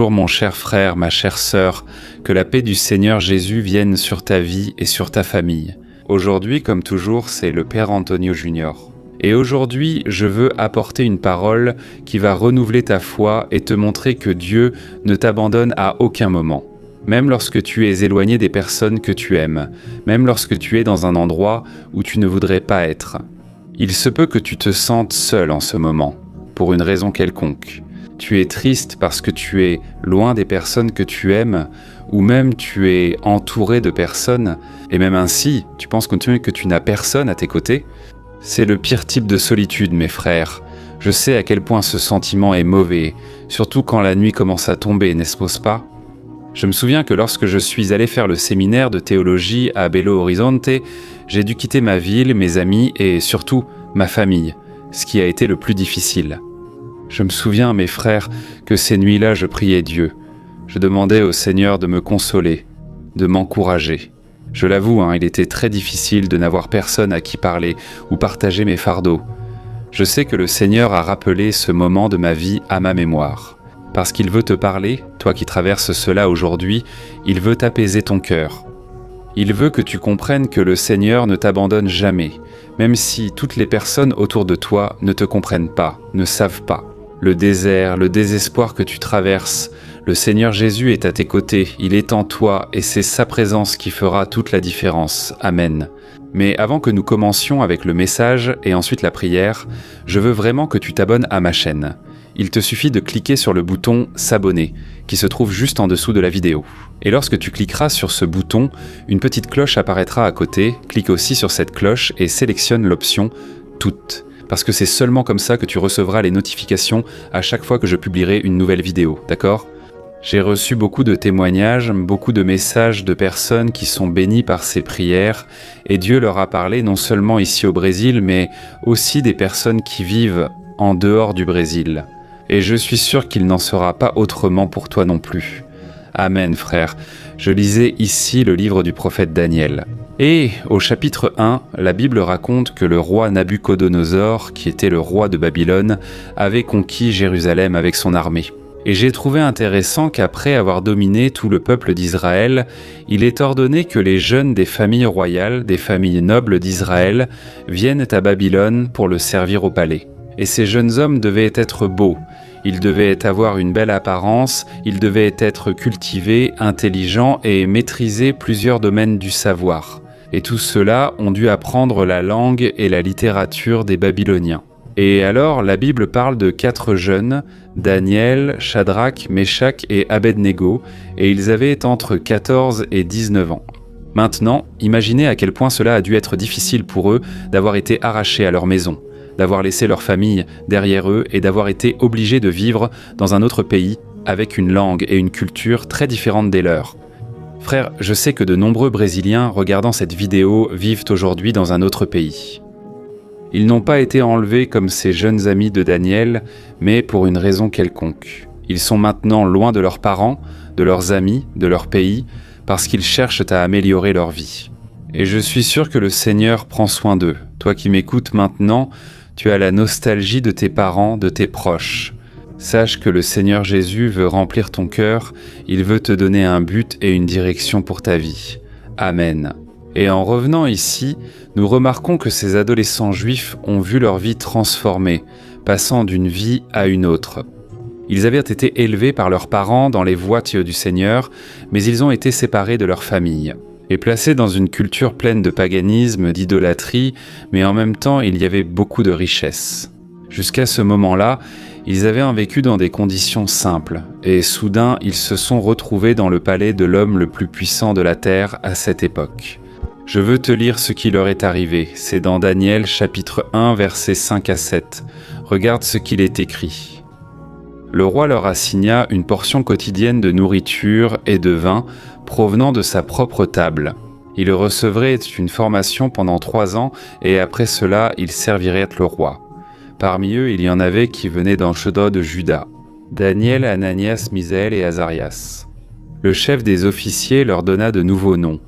Bonjour mon cher frère, ma chère sœur, que la paix du Seigneur Jésus vienne sur ta vie et sur ta famille. Aujourd'hui, comme toujours, c'est le Père Antonio Junior. Et aujourd'hui, je veux apporter une parole qui va renouveler ta foi et te montrer que Dieu ne t'abandonne à aucun moment. Même lorsque tu es éloigné des personnes que tu aimes, même lorsque tu es dans un endroit où tu ne voudrais pas être. Il se peut que tu te sentes seul en ce moment, pour une raison quelconque. Tu es triste parce que tu es loin des personnes que tu aimes, ou même tu es entouré de personnes, et même ainsi, tu penses continuer que tu n'as personne à tes côtés. C'est le pire type de solitude, mes frères. Je sais à quel point ce sentiment est mauvais, surtout quand la nuit commence à tomber, n'est-ce pas ? Je me souviens que lorsque je suis allé faire le séminaire de théologie à Belo Horizonte, j'ai dû quitter ma ville, mes amis et surtout ma famille, ce qui a été le plus difficile. Je me souviens, mes frères, que ces nuits-là, je priais Dieu. Je demandais au Seigneur de me consoler, de m'encourager. Je l'avoue, il était très difficile de n'avoir personne à qui parler ou partager mes fardeaux. Je sais que le Seigneur a rappelé ce moment de ma vie à ma mémoire. Parce qu'il veut te parler, toi qui traverses cela aujourd'hui, il veut t'apaiser ton cœur. Il veut que tu comprennes que le Seigneur ne t'abandonne jamais, même si toutes les personnes autour de toi ne te comprennent pas, ne savent pas. Le désert, le désespoir que tu traverses, le Seigneur Jésus est à tes côtés, il est en toi et c'est sa présence qui fera toute la différence. Amen. Mais avant que nous commencions avec le message et ensuite la prière, je veux vraiment que tu t'abonnes à ma chaîne. Il te suffit de cliquer sur le bouton « S'abonner » qui se trouve juste en dessous de la vidéo. Et lorsque tu cliqueras sur ce bouton, une petite cloche apparaîtra à côté, clique aussi sur cette cloche et sélectionne l'option « Toutes ». Parce que c'est seulement comme ça que tu recevras les notifications à chaque fois que je publierai une nouvelle vidéo, d'accord ? J'ai reçu beaucoup de témoignages, beaucoup de messages de personnes qui sont bénies par ces prières et Dieu leur a parlé non seulement ici au Brésil, mais aussi des personnes qui vivent en dehors du Brésil. Et je suis sûr qu'il n'en sera pas autrement pour toi non plus. Amen, frère. Je lisais ici le livre du prophète Daniel. Et au chapitre 1, la Bible raconte que le roi Nabuchodonosor, qui était le roi de Babylone, avait conquis Jérusalem avec son armée. Et j'ai trouvé intéressant qu'après avoir dominé tout le peuple d'Israël, il est ordonné que les jeunes des familles royales, des familles nobles d'Israël, viennent à Babylone pour le servir au palais. Et ces jeunes hommes devaient être beaux, ils devaient avoir une belle apparence, ils devaient être cultivés, intelligents et maîtriser plusieurs domaines du savoir. Et tous ceux-là ont dû apprendre la langue et la littérature des Babyloniens. Et alors, la Bible parle de 4 jeunes, Daniel, Shadrach, Meshach et Abednego, et ils avaient entre 14 et 19 ans. Maintenant, imaginez à quel point cela a dû être difficile pour eux d'avoir été arrachés à leur maison, d'avoir laissé leur famille derrière eux et d'avoir été obligés de vivre dans un autre pays avec une langue et une culture très différentes des leurs. Frère, je sais que de nombreux Brésiliens regardant cette vidéo vivent aujourd'hui dans un autre pays. Ils n'ont pas été enlevés comme ces jeunes amis de Daniel, mais pour une raison quelconque. Ils sont maintenant loin de leurs parents, de leurs amis, de leur pays, parce qu'ils cherchent à améliorer leur vie. Et je suis sûr que le Seigneur prend soin d'eux. Toi qui m'écoutes maintenant, tu as la nostalgie de tes parents, de tes proches. Sache que le Seigneur Jésus veut remplir ton cœur, il veut te donner un but et une direction pour ta vie. Amen. Et en revenant ici, nous remarquons que ces adolescents juifs ont vu leur vie transformée, passant d'une vie à une autre. Ils avaient été élevés par leurs parents dans les voies du Seigneur, mais ils ont été séparés de leur famille. Et placés dans une culture pleine de paganisme, d'idolâtrie, mais en même temps il y avait beaucoup de richesses. Jusqu'à ce moment-là, ils avaient vécu dans des conditions simples, et soudain ils se sont retrouvés dans le palais de l'homme le plus puissant de la terre à cette époque. Je veux te lire ce qui leur est arrivé, c'est dans Daniel chapitre 1 versets 5 à 7. Regarde ce qu'il est écrit. Le roi leur assigna une portion quotidienne de nourriture et de vin provenant de sa propre table. Il recevrait une formation pendant 3 ans et après cela, il servirait le roi. Parmi eux, il y en avait qui venaient d'Anchedod de Juda, Daniel, Ananias, Misaël et Azarias. Le chef des officiers leur donna de nouveaux noms.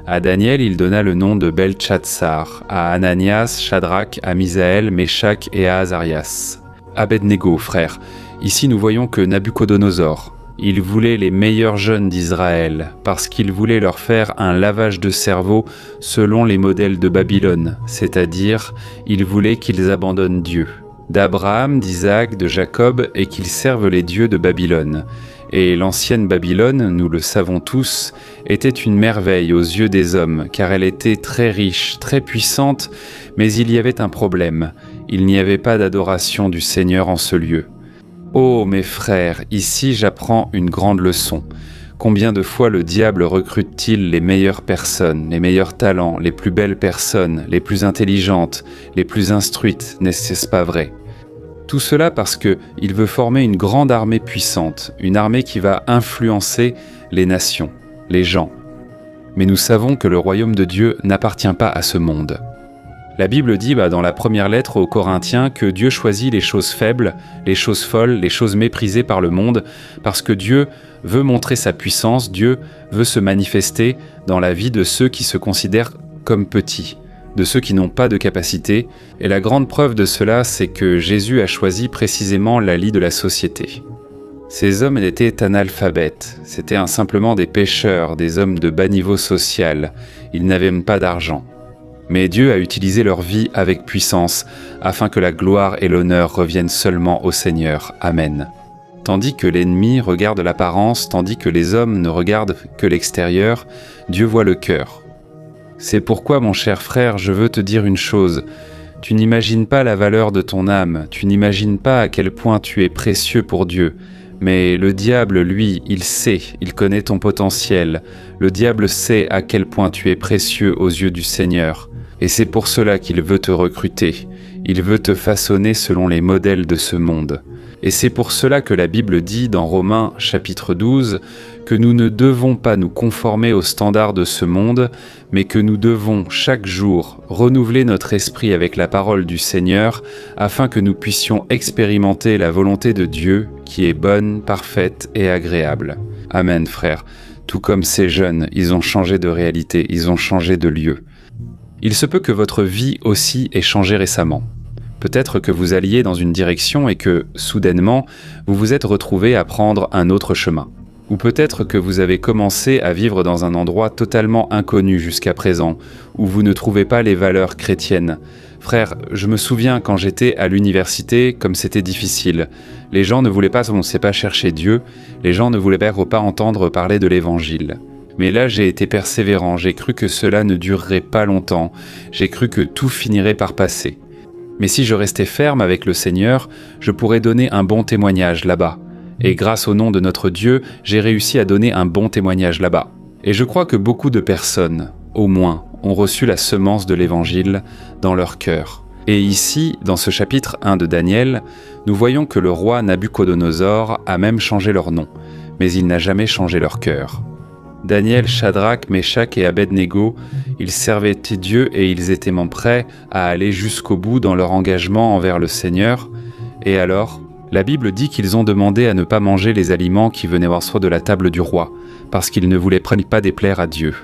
À Daniel, il donna le nom de Beltchatsar, à Ananias, Shadrach, à Misaël, Meshach et à Azarias. Abednego, frère. Ici, nous voyons que Nabuchodonosor, Il voulait les meilleurs jeunes d'Israël, parce qu'il voulait leur faire un lavage de cerveau selon les modèles de Babylone, c'est-à-dire, il voulait qu'ils abandonnent Dieu, d'Abraham, d'Isaac, de Jacob, et qu'ils servent les dieux de Babylone. Et l'ancienne Babylone, nous le savons tous, était une merveille aux yeux des hommes, car elle était très riche, très puissante, mais il y avait un problème, il n'y avait pas d'adoration du Seigneur en ce lieu. Oh mes frères, ici j'apprends une grande leçon. Combien de fois le diable recrute-t-il les meilleures personnes, les meilleurs talents, les plus belles personnes, les plus intelligentes, les plus instruites, n'est-ce pas vrai ? Tout cela parce qu'il veut former une grande armée puissante, une armée qui va influencer les nations, les gens. Mais nous savons que le royaume de Dieu n'appartient pas à ce monde. La Bible dit dans la première lettre aux Corinthiens que Dieu choisit les choses faibles, les choses folles, les choses méprisées par le monde, parce que Dieu veut montrer sa puissance, Dieu veut se manifester dans la vie de ceux qui se considèrent comme petits, de ceux qui n'ont pas de capacité. Et la grande preuve de cela, c'est que Jésus a choisi précisément la lie de la société. Ces hommes étaient analphabètes, c'étaient simplement des pécheurs, des hommes de bas niveau social, ils n'avaient même pas d'argent. Mais Dieu a utilisé leur vie avec puissance, afin que la gloire et l'honneur reviennent seulement au Seigneur. Amen. Tandis que l'ennemi regarde l'apparence, tandis que les hommes ne regardent que l'extérieur, Dieu voit le cœur. C'est pourquoi, mon cher frère, je veux te dire une chose. Tu n'imagines pas la valeur de ton âme, tu n'imagines pas à quel point tu es précieux pour Dieu. Mais le diable, lui, il sait, il connaît ton potentiel. Le diable sait à quel point tu es précieux aux yeux du Seigneur. Et c'est pour cela qu'il veut te recruter. Il veut te façonner selon les modèles de ce monde. Et c'est pour cela que la Bible dit dans Romains chapitre 12 que nous ne devons pas nous conformer aux standards de ce monde, mais que nous devons chaque jour renouveler notre esprit avec la parole du Seigneur afin que nous puissions expérimenter la volonté de Dieu qui est bonne, parfaite et agréable. Amen, frères. Tout comme ces jeunes, ils ont changé de réalité, ils ont changé de lieu. Il se peut que votre vie aussi ait changé récemment. Peut-être que vous alliez dans une direction et que, soudainement, vous vous êtes retrouvé à prendre un autre chemin. Ou peut-être que vous avez commencé à vivre dans un endroit totalement inconnu jusqu'à présent, où vous ne trouvez pas les valeurs chrétiennes. Frère, je me souviens quand j'étais à l'université, comme c'était difficile. Les gens ne voulaient pas, on ne sait pas, chercher Dieu, les gens ne voulaient pas entendre parler de l'Évangile. Mais là, j'ai été persévérant, j'ai cru que cela ne durerait pas longtemps, j'ai cru que tout finirait par passer. Mais si je restais ferme avec le Seigneur, je pourrais donner un bon témoignage là-bas. Et grâce au nom de notre Dieu, j'ai réussi à donner un bon témoignage là-bas. Et je crois que beaucoup de personnes, au moins, ont reçu la semence de l'Évangile dans leur cœur. Et ici, dans ce chapitre 1 de Daniel, nous voyons que le roi Nabuchodonosor a même changé leur nom, mais il n'a jamais changé leur cœur. Daniel, Shadrach, Meshach et Abednego, ils servaient Dieu et ils étaient même prêts à aller jusqu'au bout dans leur engagement envers le Seigneur. Et alors, la Bible dit qu'ils ont demandé à ne pas manger les aliments qui venaient de la table du roi, parce qu'ils ne voulaient pas déplaire à Dieu.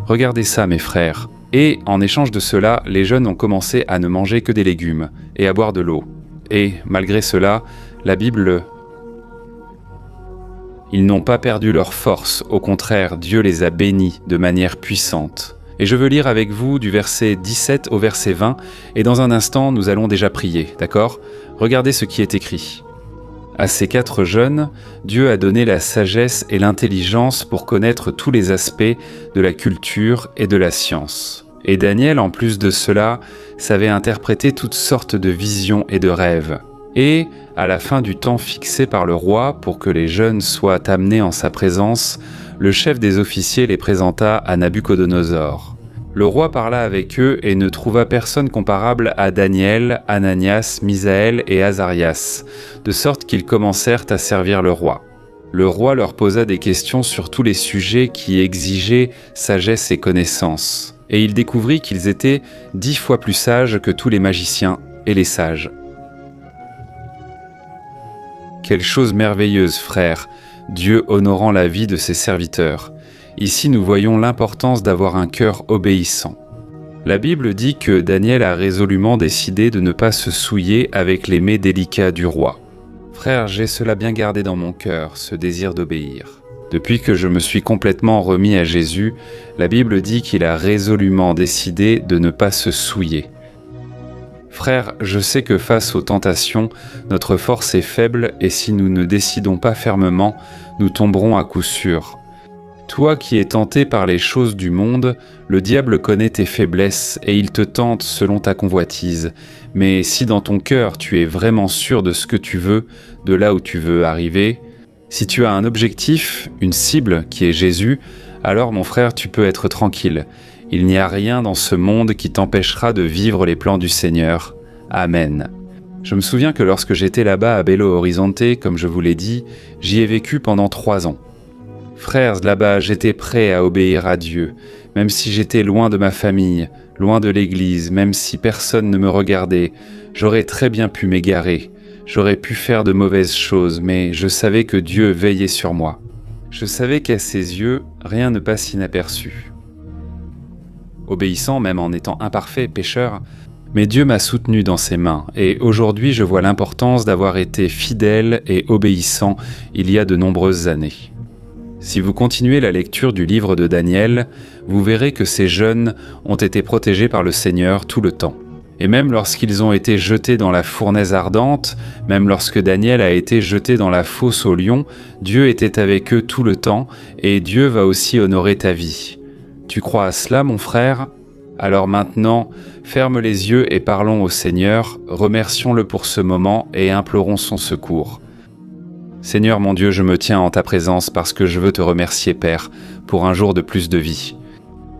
Regardez ça, mes frères. Et en échange de cela, les jeunes ont commencé à ne manger que des légumes et à boire de l'eau. Et, malgré cela, la Bible... Ils n'ont pas perdu leur force, au contraire, Dieu les a bénis de manière puissante. Et je veux lire avec vous du verset 17 au verset 20, et dans un instant, nous allons déjà prier, d'accord ? Regardez ce qui est écrit. À ces 4 jeunes, Dieu a donné la sagesse et l'intelligence pour connaître tous les aspects de la culture et de la science. Et Daniel, en plus de cela, savait interpréter toutes sortes de visions et de rêves. Et, à la fin du temps fixé par le roi pour que les jeunes soient amenés en sa présence, le chef des officiers les présenta à Nabuchodonosor. Le roi parla avec eux et ne trouva personne comparable à Daniel, Ananias, Misaël et Azarias, de sorte qu'ils commencèrent à servir le roi. Le roi leur posa des questions sur tous les sujets qui exigeaient sagesse et connaissance, et il découvrit qu'ils étaient 10 fois plus sages que tous les magiciens et les sages. Quelle chose merveilleuse, frères, Dieu honorant la vie de ses serviteurs. Ici, nous voyons l'importance d'avoir un cœur obéissant. La Bible dit que Daniel a résolument décidé de ne pas se souiller avec les mets délicats du roi. Frère, j'ai cela bien gardé dans mon cœur, ce désir d'obéir. Depuis que je me suis complètement remis à Jésus, la Bible dit qu'il a résolument décidé de ne pas se souiller. Frère, je sais que face aux tentations, notre force est faible et si nous ne décidons pas fermement, nous tomberons à coup sûr. Toi qui es tenté par les choses du monde, le diable connaît tes faiblesses et il te tente selon ta convoitise. Mais si dans ton cœur tu es vraiment sûr de ce que tu veux, de là où tu veux arriver, si tu as un objectif, une cible qui est Jésus, alors mon frère tu peux être tranquille. Il n'y a rien dans ce monde qui t'empêchera de vivre les plans du Seigneur. Amen. Je me souviens que lorsque j'étais là-bas à Belo Horizonte, comme je vous l'ai dit, j'y ai vécu pendant 3 ans. Frères, là-bas, j'étais prêt à obéir à Dieu, même si j'étais loin de ma famille, loin de l'église, même si personne ne me regardait, j'aurais très bien pu m'égarer, j'aurais pu faire de mauvaises choses, mais je savais que Dieu veillait sur moi. Je savais qu'à ses yeux, rien ne passe inaperçu. Obéissant, même en étant imparfait, pécheur, mais Dieu m'a soutenu dans ses mains, et aujourd'hui je vois l'importance d'avoir été fidèle et obéissant il y a de nombreuses années. Si vous continuez la lecture du livre de Daniel, vous verrez que ces jeunes ont été protégés par le Seigneur tout le temps. Et même lorsqu'ils ont été jetés dans la fournaise ardente, même lorsque Daniel a été jeté dans la fosse aux lions, Dieu était avec eux tout le temps, et Dieu va aussi honorer ta vie. Tu crois à cela, mon frère ? Alors maintenant, ferme les yeux et parlons au Seigneur, remercions-le pour ce moment et implorons son secours. Seigneur mon Dieu, je me tiens en ta présence parce que je veux te remercier, Père, pour un jour de plus de vie.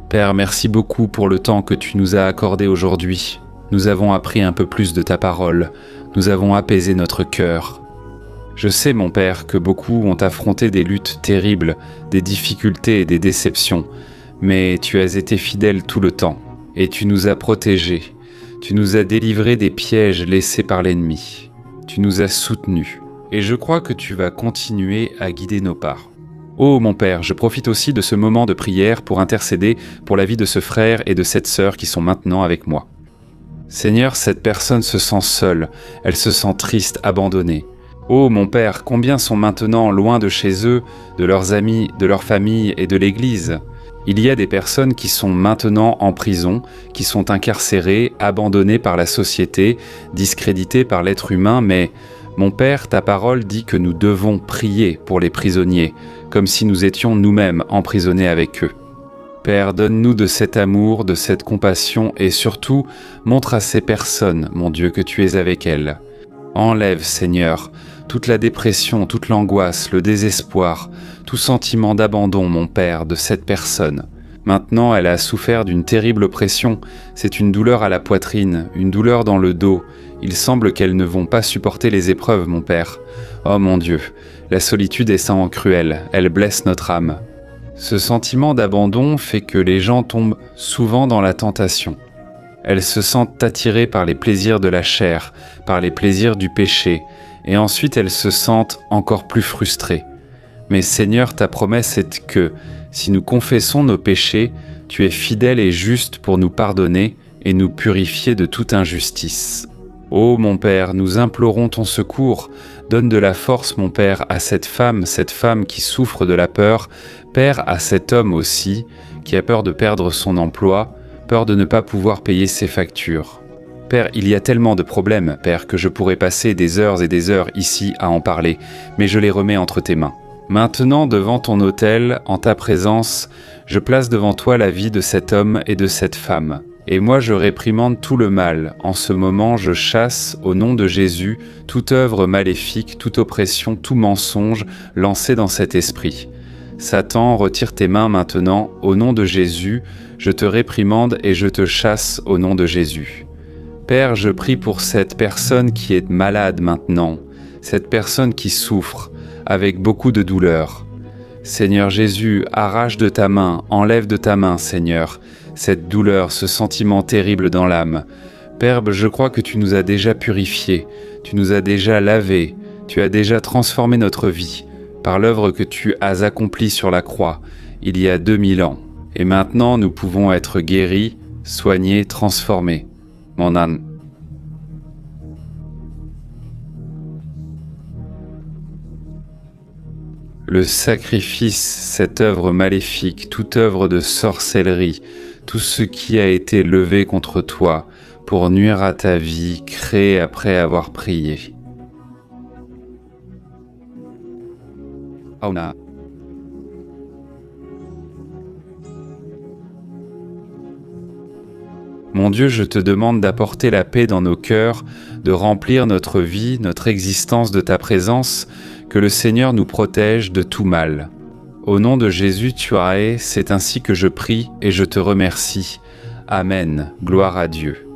Père, merci beaucoup pour le temps que tu nous as accordé aujourd'hui. Nous avons appris un peu plus de ta parole, nous avons apaisé notre cœur. Je sais, mon Père, que beaucoup ont affronté des luttes terribles, des difficultés et des déceptions, mais tu as été fidèle tout le temps, et tu nous as protégés, tu nous as délivrés des pièges laissés par l'ennemi, tu nous as soutenus. Et je crois que tu vas continuer à guider nos pas. Oh mon Père, je profite aussi de ce moment de prière pour intercéder pour la vie de ce frère et de cette sœur qui sont maintenant avec moi. Seigneur, cette personne se sent seule, elle se sent triste, abandonnée. Oh mon Père, combien sont maintenant loin de chez eux, de leurs amis, de leur famille et de l'Église. Il y a des personnes qui sont maintenant en prison, qui sont incarcérées, abandonnées par la société, discréditées par l'être humain, mais... Mon Père, ta parole dit que nous devons prier pour les prisonniers, comme si nous étions nous-mêmes emprisonnés avec eux. Père, donne-nous de cet amour, de cette compassion et surtout, montre à ces personnes, mon Dieu, que tu es avec elles. Enlève, Seigneur, toute la dépression, toute l'angoisse, le désespoir, tout sentiment d'abandon, mon Père, de cette personne. Maintenant, elle a souffert d'une terrible oppression, c'est une douleur à la poitrine, une douleur dans le dos. Il semble qu'elles ne vont pas supporter les épreuves, mon Père. Oh mon Dieu, la solitude est sang cruel, elle blesse notre âme. Ce sentiment d'abandon fait que les gens tombent souvent dans la tentation. Elles se sentent attirées par les plaisirs de la chair, par les plaisirs du péché, et ensuite elles se sentent encore plus frustrées. Mais Seigneur, ta promesse est que, si nous confessons nos péchés, tu es fidèle et juste pour nous pardonner et nous purifier de toute injustice. Ô mon Père, nous implorons ton secours. Donne de la force, mon Père, à cette femme qui souffre de la peur. Père, à cet homme aussi, qui a peur de perdre son emploi, peur de ne pas pouvoir payer ses factures. Père, il y a tellement de problèmes, Père, que je pourrais passer des heures et des heures ici à en parler, mais je les remets entre tes mains. Maintenant, devant ton autel, en ta présence, je place devant toi la vie de cet homme et de cette femme. Et moi je réprimande tout le mal. En ce moment je chasse, au nom de Jésus, toute œuvre maléfique, toute oppression, tout mensonge lancé dans cet esprit. Satan, retire tes mains maintenant, au nom de Jésus, je te réprimande et je te chasse au nom de Jésus. Père, je prie pour cette personne qui est malade maintenant, cette personne qui souffre, avec beaucoup de douleur. Seigneur Jésus, arrache de ta main, enlève de ta main, Seigneur, cette douleur, ce sentiment terrible dans l'âme. Père, je crois que tu nous as déjà purifiés, tu nous as déjà lavés, tu as déjà transformé notre vie par l'œuvre que tu as accomplie sur la croix il y a 2000 ans. Et maintenant, nous pouvons être guéris, soignés, transformés. Mon âme. le sacrifice, cette œuvre maléfique, toute œuvre de sorcellerie, tout ce qui a été levé contre toi pour nuire à ta vie, créée après avoir prié. Auna. Mon Dieu, je te demande d'apporter la paix dans nos cœurs, de remplir notre vie, notre existence de ta présence, que le Seigneur nous protège de tout mal. Au nom de Jésus, tu es, c'est ainsi que je prie et je te remercie. Amen. Gloire à Dieu.